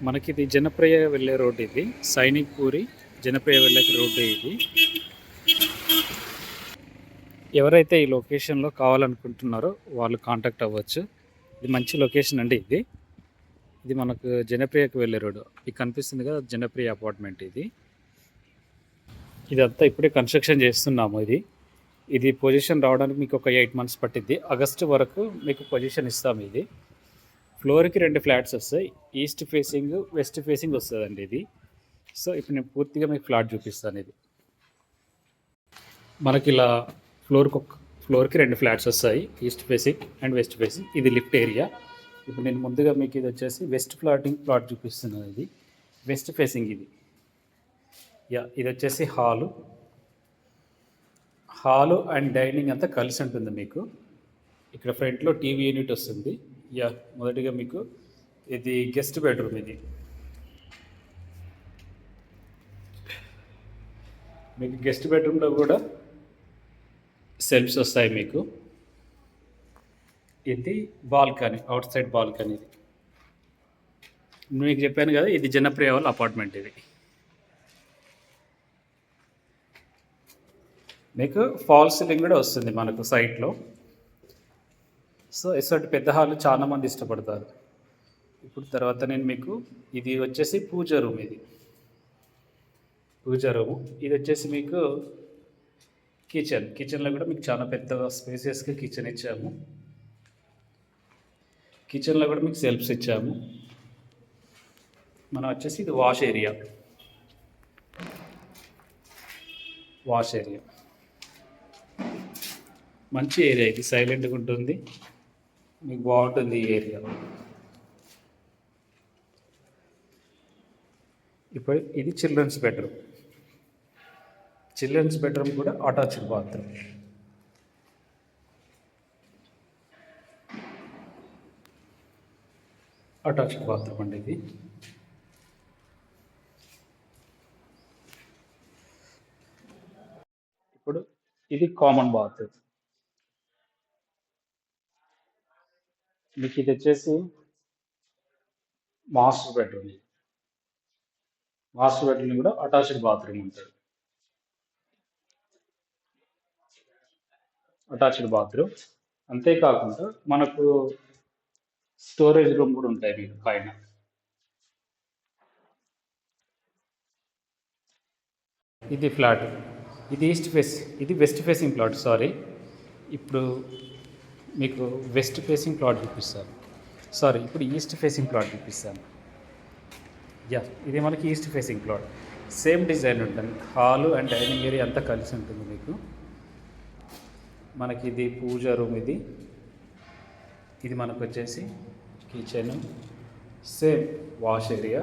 మనకి ఇది జనప్రియ వెళ్ళే రోడ్డు. ఇది సైనిక్ పూరి జనప్రియ వెళ్ళే రోడ్డు. ఇది ఎవరైతే ఈ లొకేషన్లో కావాలనుకుంటున్నారో వాళ్ళు కాంటాక్ట్ అవ్వచ్చు. ఇది మంచి లొకేషన్ అండి. ఇది మనకు జనప్రియకు వెళ్ళే రోడ్డు. ఇది కనిపిస్తుంది కదా, జనప్రియ అపార్ట్మెంట్. ఇదంతా ఇప్పుడే కన్స్ట్రక్షన్ చేస్తున్నాము. ఇది పొజిషన్ రావడానికి మీకు ఒక 8 months పట్టిద్ది. ఆగస్టు వరకు మీకు పొజిషన్ ఇస్తాము. ఇది ఫ్లోర్కి 2 ఫ్లాట్స్ వస్తాయి. ఈస్ట్ ఫేసింగ్, వెస్ట్ ఫేసింగ్ వస్తుందండి ఇది. సో ఇప్పుడు నేను పూర్తిగా మీకు ఫ్లాట్ చూపిస్తాను. ఇది మనకి ఇలా ఫ్లోర్కి 2 ఫ్లాట్స్ వస్తాయి, east facing and west facing. ఇది లిఫ్ట్ ఏరియా. ఇప్పుడు నేను ముందుగా మీకు ఇది వచ్చేసి వెస్ట్ ప్లాట్ చూపిస్తున్నాను. ఇది వెస్ట్ ఫేసింగ్. ఇది వచ్చేసి హాలు అండ్ డైనింగ్ అంతా కలిసి ఉంటుంది. మీకు ఇక్కడ ఫ్రంట్లో టీవీ యూనిట్ వస్తుంది. మొదటిగా మీకు ఇది గెస్ట్ బెడ్రూమ్. మీకు గెస్ట్ బెడ్రూమ్లో కూడా సెల్ఫ్స్ వస్తాయి. ఇది బాల్కనీ, అవుట్ సైడ్ బాల్కనీ. మీకు చెప్పాను కదా, ఇది జనప్రియ వాళ్ళ అపార్ట్మెంట్. మీకు ఫాల్ సీలింగ్ కూడా వస్తుంది మనకు సైట్లో. సో ఇటువంటి పెద్ద హాల్ చాలామంది ఇష్టపడతారు. ఇప్పుడు తర్వాత నేను మీకు ఇది వచ్చేసి పూజ రూమ్. ఇది వచ్చేసి మీకు కిచెన్లో కూడా మీకు చాలా పెద్దగా స్పేసియస్గా కిచెన్ ఇచ్చాము. కిచెన్లో కూడా మీకు సెల్ఫ్స్ ఇచ్చాము. మనం వచ్చేసి ఇది వాష్ ఏరియా. మంచి ఏరియా. ఇది సైలెంట్గా ఉంటుంది, మీకు బాగుంటుంది ఈ ఏరియా. ఇప్పుడు ఇది చిల్డ్రన్స్ బెడ్రూమ్ కూడా అటాచ్డ్ బాత్రూమ్. అండి. ఇప్పుడు ఇది కామన్ బాత్రూమ్. మీకు ఇది వచ్చేసి మాస్టర్ బెడ్రూమ్ కూడా అటాచ్డ్ బాత్రూమ్ ఉంటుంది. అంతేకాకుండా మనకు స్టోరేజ్ రూమ్ కూడా ఉంటాయి మీకు పైన. ఇది ఫ్లాట్. ఇది వెస్ట్ ఫేసింగ్ ప్లాట్. ఇప్పుడు మీకు వెస్ట్ ఫేసింగ్ ప్లాట్ చూపిస్తాను. ఇప్పుడు ఈస్ట్ ఫేసింగ్ ప్లాట్ చూపిస్తాను. ఇది మనకి east facing plot. Same design ఉంటుంది. హాలు అండ్ డైనింగ్ ఏరియా అంతా కలిసి ఉంటుంది మీకు. మనకి ఇది పూజ రూమ్. ఇది మనకు వచ్చేసి కిచెన్, సేమ్ వాష్ ఏరియా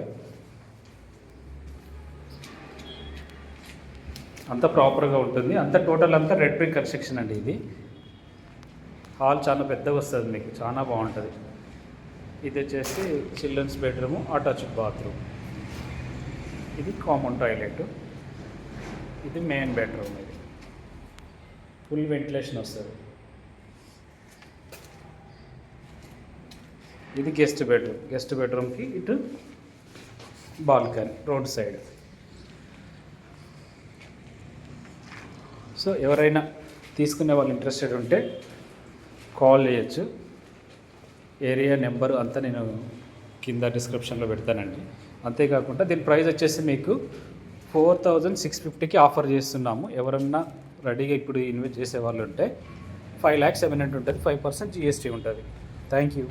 అంతా ప్రాపర్గా ఉంటుంది. టోటల్ అంతా రెడ్ బ్రిక్ కన్స్ట్రక్షన్ అండి. ఇది హాల్ చాలా పెద్దగా వస్తుంది మీకు, చాలా బాగుంటుంది. ఇది వచ్చేసి చిల్డ్రన్స్ బెడ్రూము, అటాచ్డ్ బాత్రూమ్. ఇది కామన్ టాయిలెట్. ఇది మెయిన్ బెడ్రూమ్. ఫుల్ వెంటిలేషన్ వస్తుంది. ఇది గెస్ట్ బెడ్రూమ్కి ఇటు బాల్కనీ, రోడ్ సైడ్. సో ఎవరైనా తీసుకునే వాళ్ళు ఇంట్రెస్టెడ్ ఉంటే కాల్ చేయొచ్చు. ఏరియా నెంబర్ అంతా నేను కింద డిస్క్రిప్షన్లో పెడతానండి. అంతేకాకుండా దీని ప్రైస్ వచ్చేసి మీకు 4,650కి ఆఫర్ చేస్తున్నాము. ఎవరన్నా రెడీగా ఇప్పుడు ఇన్వెస్ట్ చేసే వాళ్ళు ఉంటే 5,07,000 ఉంటుంది. 5% GST ఉంటుంది. Thank you.